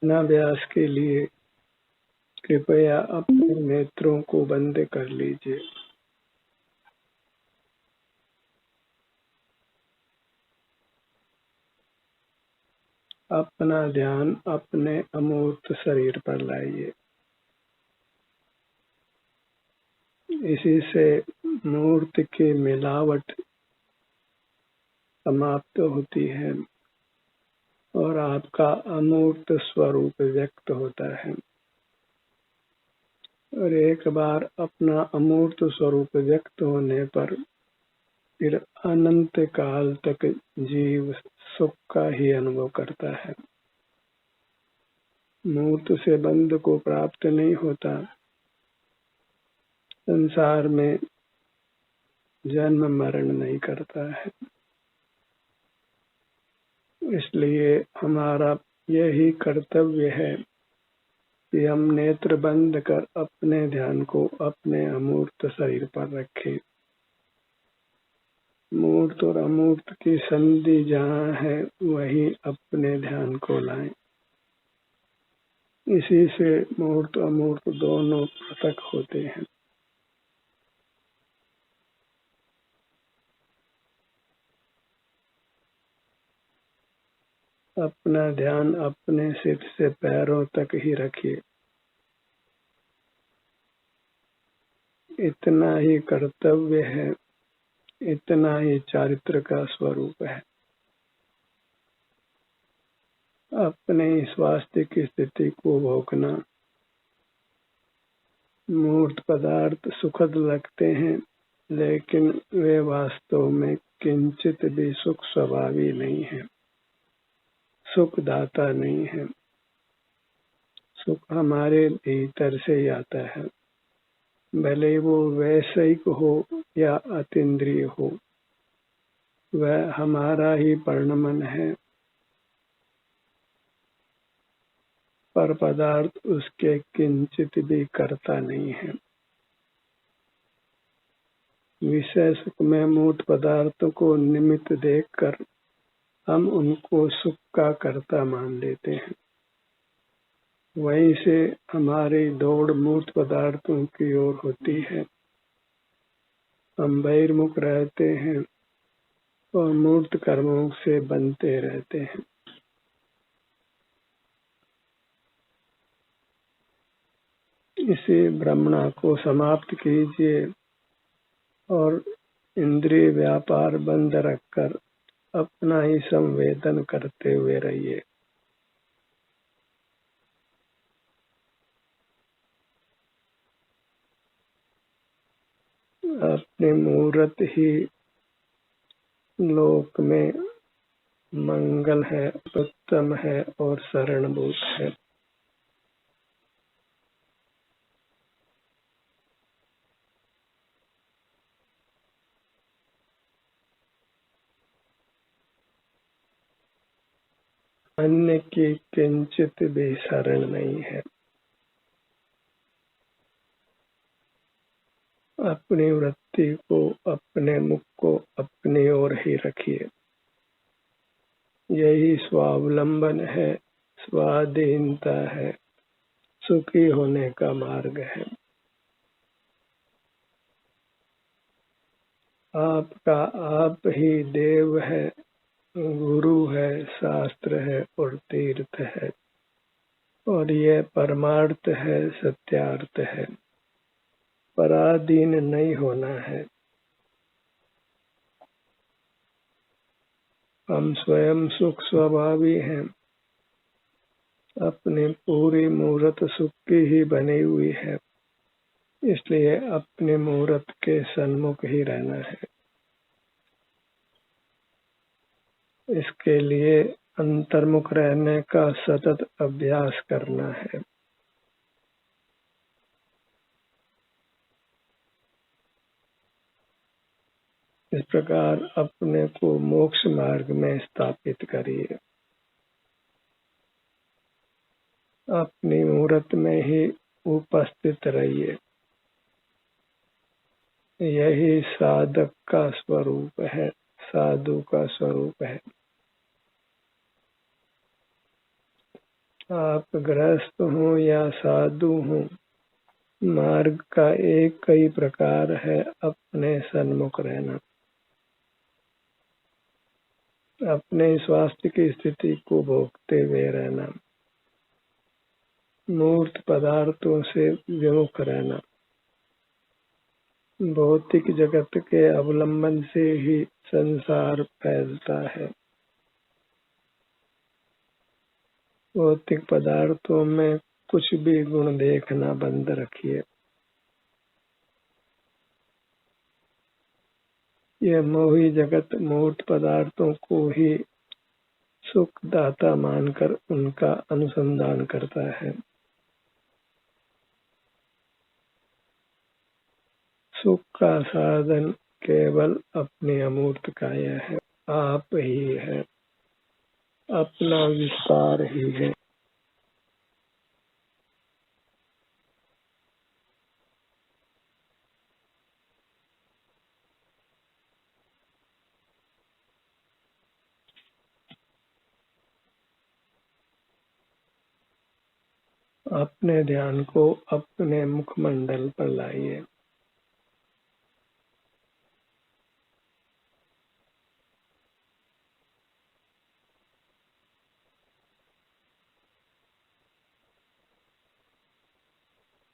अनाभ्यास के लिए कृपया अपने नेत्रों को बंद कर लीजिए। अपना ध्यान अपने अमूर्त शरीर पर लाइए। इसी से मूर्त की मिलावट समाप्त होती है और आपका अमूर्त स्वरूप व्यक्त होता है। और एक बार अपना अमूर्त स्वरूप व्यक्त होने पर फिर अनंत काल तक जीव सुख का ही अनुभव करता है। मूर्त से बंध को प्राप्त नहीं होता। संसार में जन्म मरण नहीं करता है। इसलिए हमारा यही कर्तव्य है कि हम नेत्र बंद कर अपने ध्यान को अपने अमूर्त शरीर पर रखें। मूर्त और अमूर्त की संधि जहाँ है वहीं अपने ध्यान को लाएं। इसी से मूर्त अमूर्त दोनों पृथक होते हैं। अपना ध्यान अपने सिर से पैरों तक ही रखिए। इतना ही कर्तव्य है, इतना ही चारित्र का स्वरूप है। अपने स्वास्थ्य की स्थिति को भोगना। मूर्त पदार्थ सुखद लगते हैं, लेकिन वे वास्तव में किंचित भी सुख स्वभावी नहीं है, सुखदाता नहीं है। सुख हमारे भीतर से ही आता है, भले वो वैश्विक हो या अतीन्द्रिय हो, वह हमारा ही परिणमन है, पर पदार्थ उसके किंचित भी करता नहीं है। विषय सुख में मूर्त पदार्थों को निमित्त देखकर हम उनको सुख का कर्ता मान लेते हैं। वहीं से हमारी दौड़ मूर्त पदार्थों की ओर होती है। हम बहिर्मुख रहते हैं और मूर्त कर्मों से बनते रहते हैं। इसी भ्रमणा को समाप्त कीजिए और इंद्रिय व्यापार बंद रखकर अपना ही संवेदन करते हुए रहिए। अपने मूर्त ही लोक में मंगल है, उत्तम है और शरणभूत है। अन्य की किंचित भी शरण नहीं है। अपनी वृत्ति को, अपने मुख को अपनी ओर ही रखिए। यही स्वावलंबन है, स्वाधीनता है, सुखी होने का मार्ग है। आपका आप ही देव है, गुरु है, शास्त्र है और तीर्थ है, और यह परमार्थ है, सत्यार्थ है। पराधीन नहीं होना है। हम स्वयं सुख स्वभावी हैं। अपनी पूरी मूर्त सुख की ही बनी हुई है, इसलिए अपने मूर्त के सन्मुख ही रहना है। इसके लिए अंतर्मुख रहने का सतत अभ्यास करना है। इस प्रकार अपने को मोक्ष मार्ग में स्थापित करिए। अपनी मूर्त में ही उपस्थित रहिए। यही साधक का स्वरूप है, साधु का स्वरूप है। आप गृहस्थ हो या साधु हो, मार्ग का एक ही प्रकार है, अपने सन्मुख रहना, अपने स्वास्थ्य की स्थिति को भोगते हुए रहना, मूर्त पदार्थों से विमुख रहना, भौतिक जगत के अवलंबन से ही संसार फैलता है। भौतिक पदार्थों में कुछ भी गुण देखना बंद रखिए। यह मोही जगत मूर्त पदार्थों को ही सुख दाता मानकर उनका अनुसंधान करता है। सुख का साधन केवल अपनी अमूर्त काया है, आप ही है, अपना विस्तार ही है। अपने ध्यान को अपने मुखमंडल पर लाइए।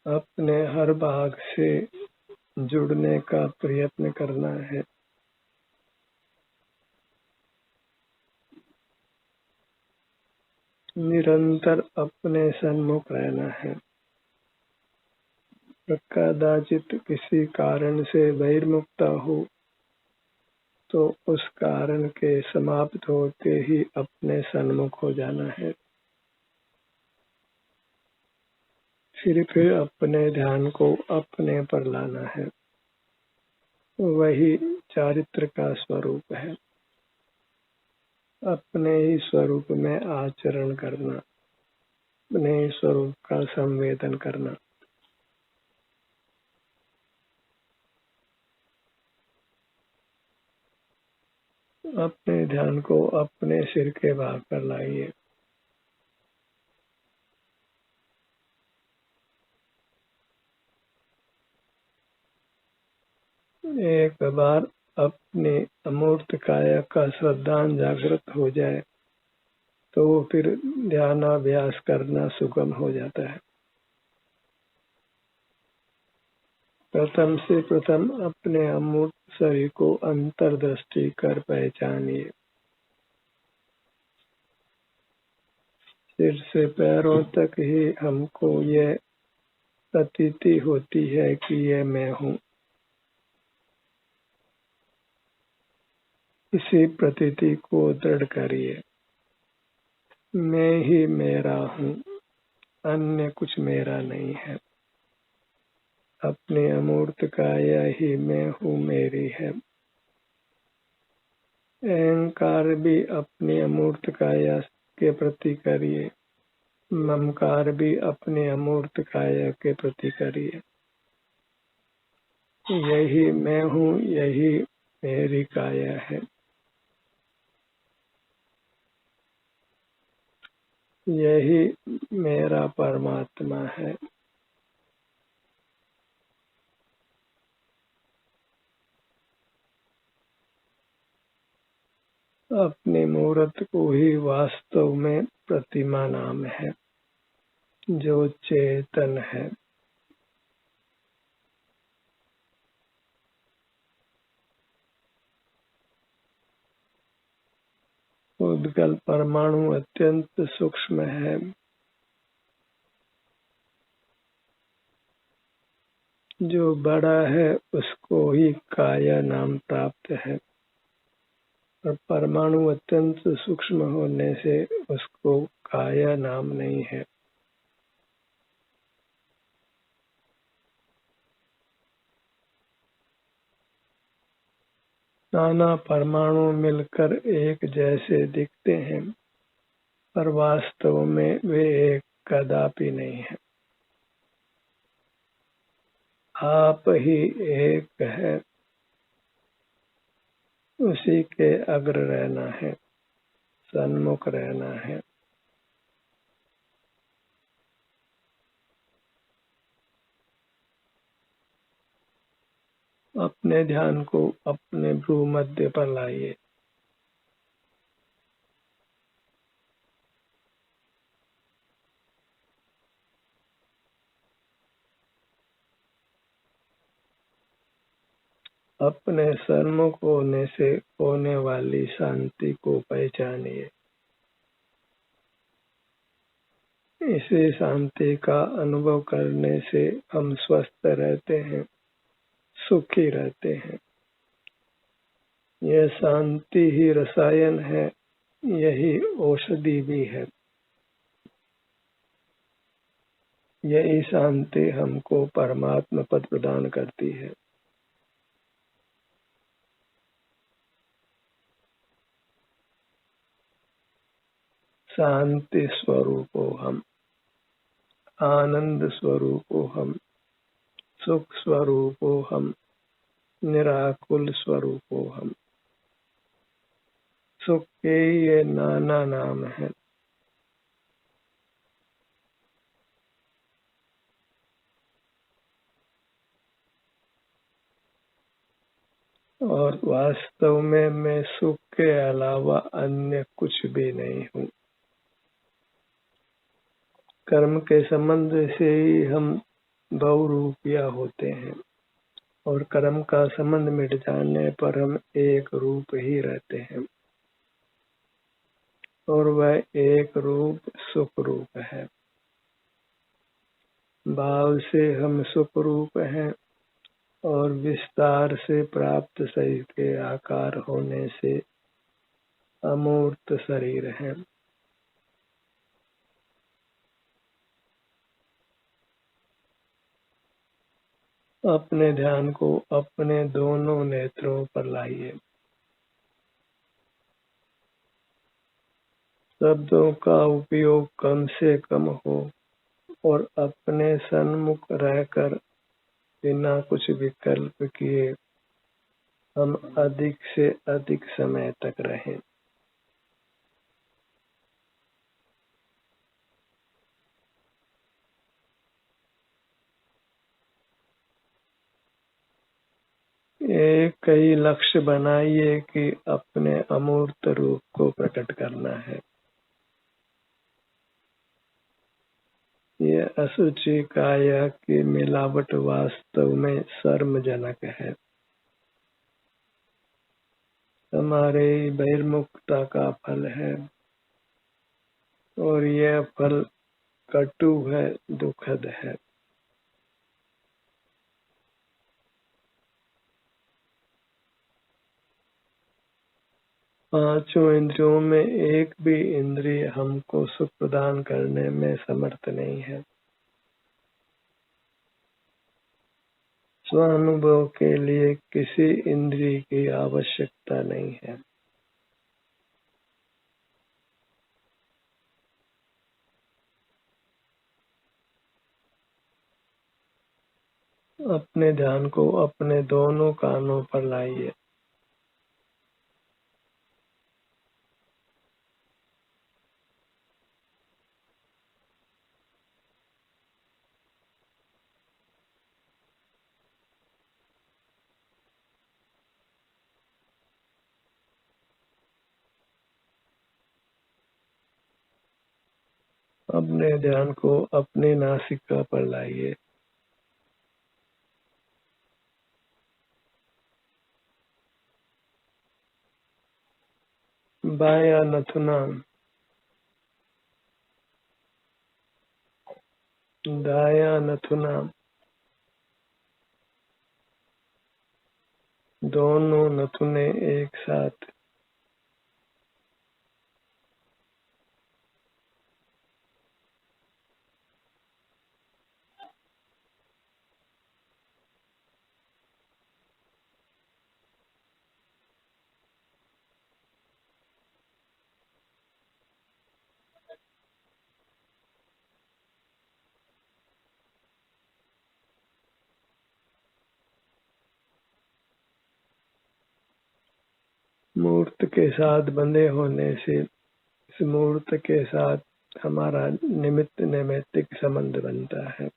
अपने हर भाग से जुड़ने का प्रयत्न करना है। निरंतर अपने सन्मुख रहना है। कदाचित किसी कारण से बहिर्मुखता हो तो उस कारण के समाप्त होते ही अपने सन्मुख हो जाना है। फिर अपने ध्यान को अपने पर लाना है। वही चारित्र का स्वरूप है। अपने ही स्वरूप में आचरण करना, अपने ही स्वरूप का संवेदन करना। अपने ध्यान को अपने सिर के भाग पर लाइए। एक बार अपनी अमूर्त काया का श्रद्धान जागृत हो जाए तो फिर ध्यानाभ्यास करना सुगम हो जाता है। प्रथम से प्रथम अपने अमूर्त शरीर को अंतर्दृष्टि कर पहचानिए। सिर से पैरों तक ही हमको यह प्रतीति होती है कि यह मैं हूँ। इसी प्रतीति को दृढ़ करिए। मैं ही मेरा हूँ, अन्य कुछ मेरा नहीं है। अपने अमूर्त काया ही मैं हूँ मेरी है। अहंकार भी अपने अमूर्त काया के प्रति करिए। ममकार भी अपने अमूर्त काया के प्रति करिए। यही मैं हूँ, यही मेरी काया है। यही मेरा परमात्मा है। अपने मूर्त को ही वास्तव में प्रतिमा नाम है, जो चेतन है। उद्गल परमाणु अत्यंत सूक्ष्म है। जो बड़ा है उसको ही काया नाम प्राप्त है, और परमाणु अत्यंत सूक्ष्म होने से उसको काया नाम नहीं है। नाना परमाणु मिलकर एक जैसे दिखते हैं, पर वास्तव में वे एक कदापि नहीं है। आप ही एक है, उसी के अग्र रहना है, सन्मुख रहना है। अपने ध्यान को अपने भ्रू मध्य पर लाइए। अपने सन्मुख होने से होने वाली शांति को पहचानिए। इसी शांति का अनुभव करने से हम स्वस्थ रहते हैं, सुखी रहते हैं। यह शांति ही रसायन है, यही औषधि भी है। यही शांति हमको परमात्मा पद प्रदान करती है। शांति स्वरूपो हम, आनंद स्वरूपो हम, सुख स्वरूपो हम, निराकुल स्वरूपो हम। सुख के ये नाना नाम है। और वास्तव में मैं सुख के अलावा अन्य कुछ भी नहीं हूँ। कर्म के संबंध से ही हम बहुरूपिया होते हैं और कर्म का संबंध मिट जाने पर हम एक रूप ही रहते हैं और वह एक रूप सुख रूप है। भाव से हम सुख रूप हैं और विस्तार से प्राप्त शरीर के आकार होने से अमूर्त शरीर है। अपने ध्यान को अपने दोनों नेत्रों पर लाइए। शब्दों का उपयोग कम से कम हो और अपने सन्मुख रहकर बिना कुछ विकल्प किए हम अधिक से अधिक समय तक रहें। एक ही लक्ष्य बनाइए कि अपने अमूर्त रूप को प्रकट करना है। यह असुचि काया की मिलावट वास्तव में शर्मजनक है। हमारे बहिर्मुखता का फल है और यह फल कटु है, दुखद है। पांचों इंद्रियों में एक भी इंद्रिय हमको सुख प्रदान करने में समर्थ नहीं है। स्वानुभव के लिए किसी इंद्रिय की आवश्यकता नहीं है। अपने ध्यान को अपने दोनों कानों पर लाइए। अपने ध्यान को अपने नासिका पर लाइए। बायां नथुनाम, दायां नथुनाम, दोनों नथुने एक साथ। मूर्त के साथ बंधे होने से इस मूर्त के साथ हमारा निमित्त नैमित्तिक संबंध बनता है।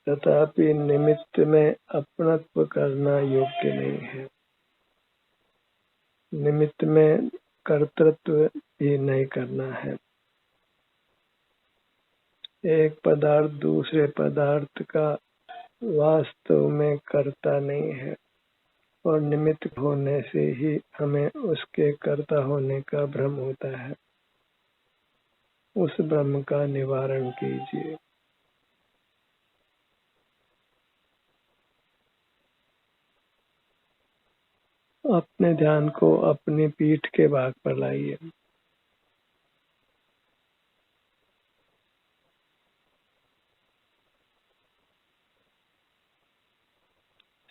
तथापि निमित्त में अपनत्व करना योग्य नहीं है। निमित्त में कर्तृत्व भी नहीं करना है। एक पदार्थ दूसरे पदार्थ का वास्तव में कर्ता नहीं है और निमित्त होने से ही हमें उसके कर्ता होने का भ्रम होता है। उस भ्रम का निवारण कीजिए। अपने ध्यान को अपनी पीठ के भाग पर लाइए।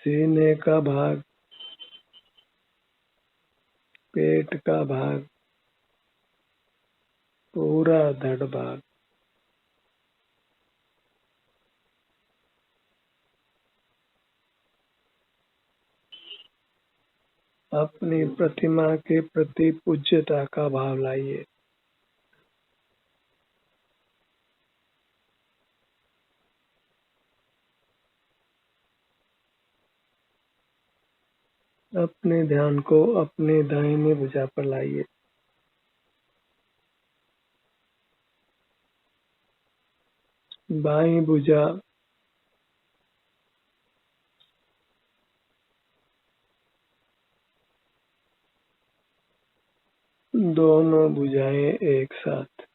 सीने का भाग, पेट का भाग, पूरा धड़ भाग, अपनी प्रतिमा के प्रति पूज्यता का भाव लाइए। अपने ध्यान को अपने दाहिनी भुजा पर लाइए। बाईं भुजा दोनों भुजाएं एक साथ,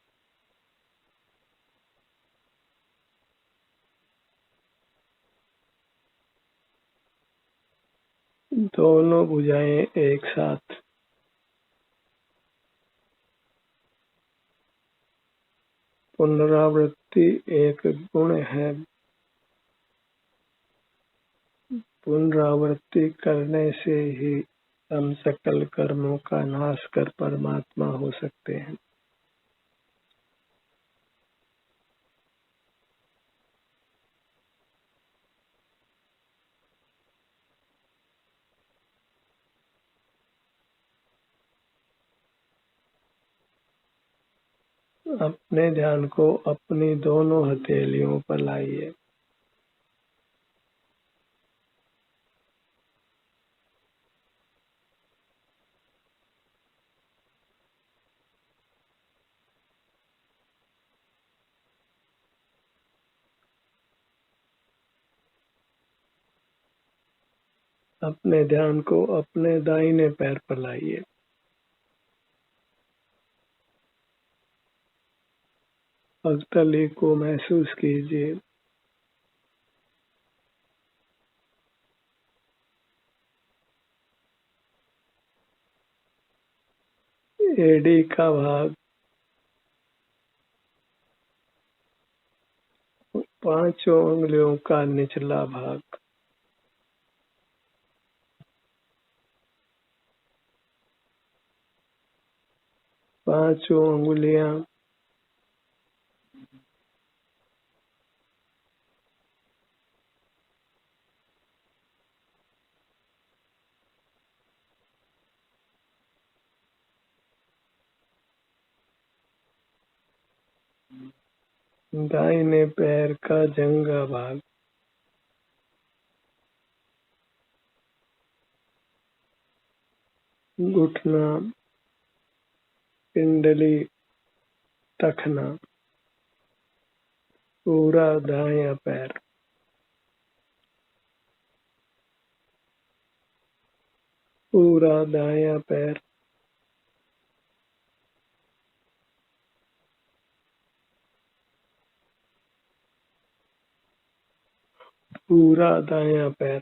दोनों भुजाएं एक साथ। पुनरावृत्ति एक गुण है। पुनरावृत्ति करने से ही हम सकल कर्मों का नाश कर परमात्मा हो सकते हैं। अपने ध्यान को अपनी दोनों हथेलियों पर लाइए। अपने ध्यान को अपने दाहिने पैर पर लाइए। पगतली को महसूस कीजिए। एड़ी का भाग, पांचों उंगलियों का निचला भाग, पांचों उंगलियां दाहिने पैर का जंघा भाग, घुटना, पिंडली, टखना, पूरा दायां पैर, पूरा दायां पैर, पूरा दायां पैर,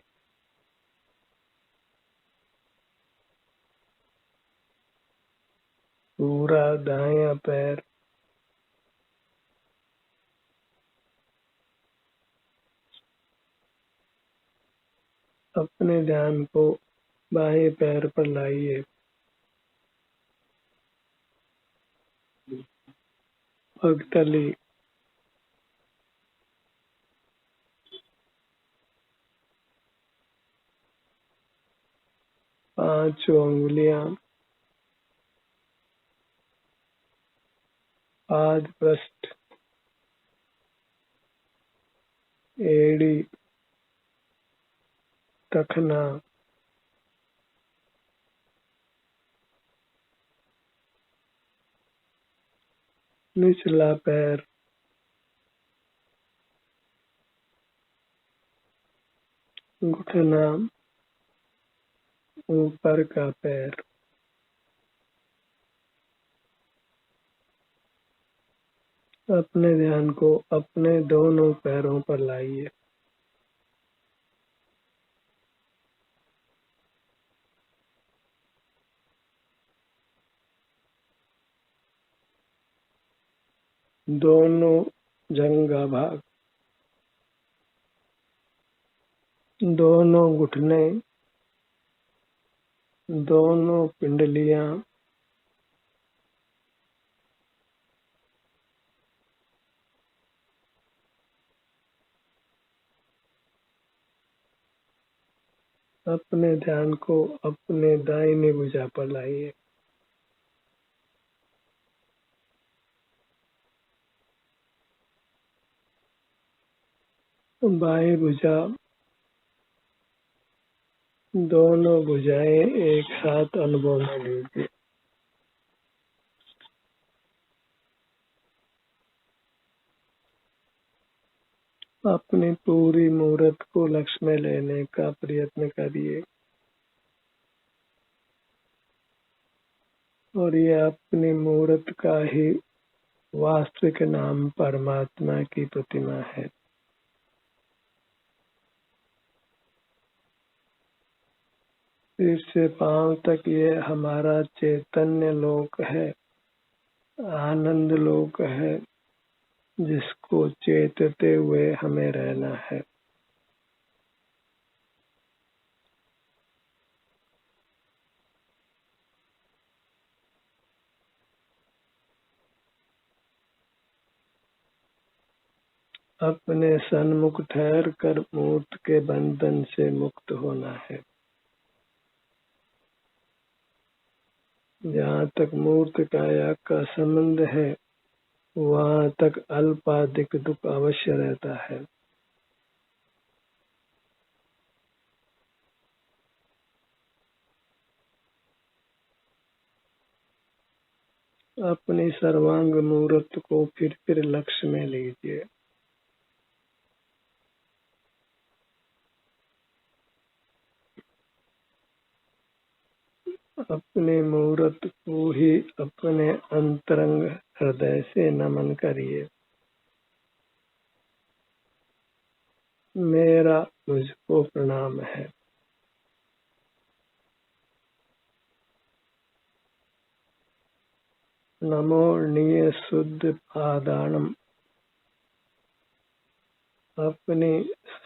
पूरा दायां पैर, अपने ध्यान को बाएं पैर पर लाइए। पगतली, पांचों उंगलियां, पाद पृष्ठ, एड़ी, टखना, निचला पैर, घुटना, ऊपर का पैर। अपने ध्यान को अपने दोनों पैरों पर लाइए। दोनों जंघा भाग, दोनों घुटने, दोनों पिंडलियां, अपने ध्यान को अपने दाहिनी भुजा पर लाइए। बाएं भुजा, दोनों भुजाएं एक साथ अनुभव में लीजिए। अपनी पूरी मूर्त को लक्ष्य में लेने का प्रयत्न करिए और ये अपनी मूर्त का ही वास्तविक नाम परमात्मा की प्रतिमा है। सिर से पांव तक ये हमारा चैतन्य लोक है, आनंद लोक है, जिसको चेतते हुए हमें रहना है। अपने सन्मुख ठहर कर मूर्त के बंधन से मुक्त होना है। जहाँ तक मूर्त काया का संबंध है वहाँ तक अल्पाधिक दुख अवश्य रहता है। अपनी सर्वांग मूर्त को फिर लक्ष्य में लीजिए। अपने मूर्त को ही अपने अंतरंग हृदय से नमन करिए। मेरा मुझको प्रणाम है। नमो निय शुद्ध पादाणम। अपनी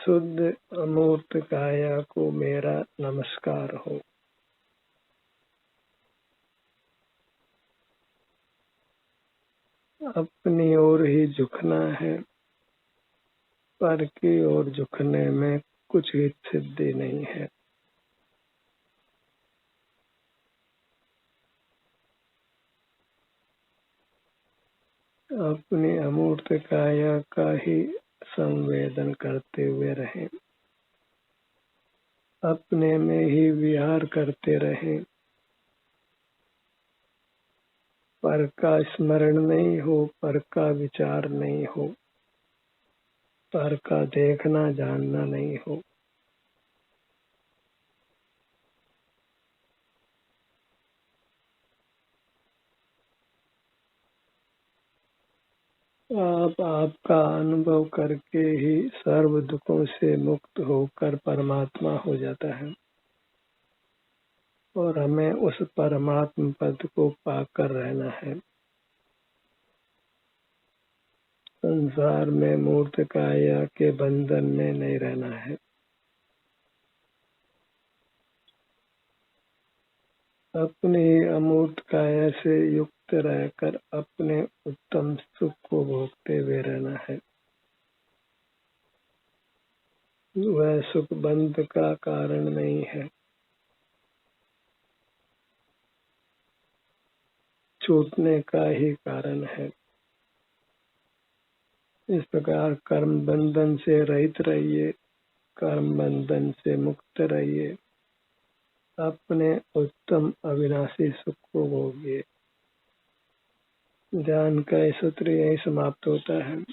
शुद्ध अमूर्त काया को मेरा नमस्कार हो। अपनी ओर ही झुकना है, पर की ओर झुकने में कुछ हित सिद्धि नहीं है। अपनी अमूर्त काया का ही संवेदन करते हुए रहें। अपने में ही विहार करते रहें। पर का स्मरण नहीं हो, पर का विचार नहीं हो, पर का देखना जानना नहीं हो। आप आपका अनुभव करके ही सर्व दुखों से मुक्त होकर परमात्मा हो जाता है और हमें उस परमात्म पद को पाकर रहना है। संसार में मूर्त काया के बंधन में नहीं रहना है। अपनी अमूर्त काया से युक्त रहकर अपने उत्तम सुख को भोगते हुए रहना है। वह सुख बंध का कारण नहीं है, छूटने का ही कारण है। इस प्रकार कर्म बंधन से रहित रहिए, कर्म बंधन से मुक्त रहिए, अपने उत्तम अविनाशी सुख को भोगिए। ध्यान का सूत्र यही समाप्त होता है।